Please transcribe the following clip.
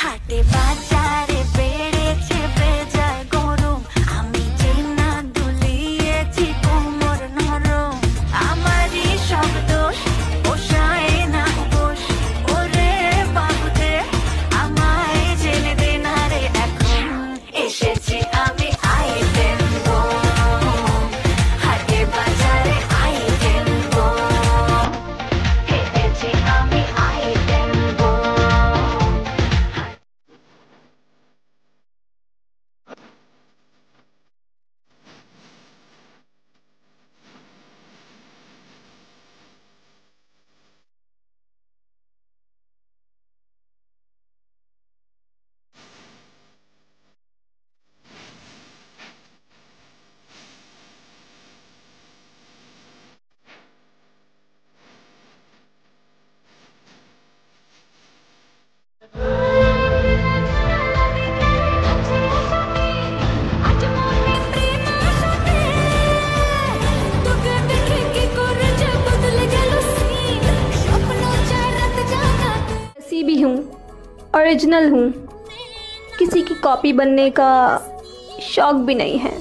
হাটে বাজারে বেড়েছে বেজায় গরম, আমি যে না দুলিয়েছি কোমর নরম। আমারই সব দোষ, পোষায় না উপোস। ওরে বাবুতে আমায় জেনে দে না রে এখন, এসেছি আমি আইটেম বম। হাটে বাজারে আইটেম বম, হেঁটেছি আমি আইটেম বম। ऐसी भी हूँ, ओरिजिनल हूँ, किसी की कॉपी बनने का शौक भी नहीं है।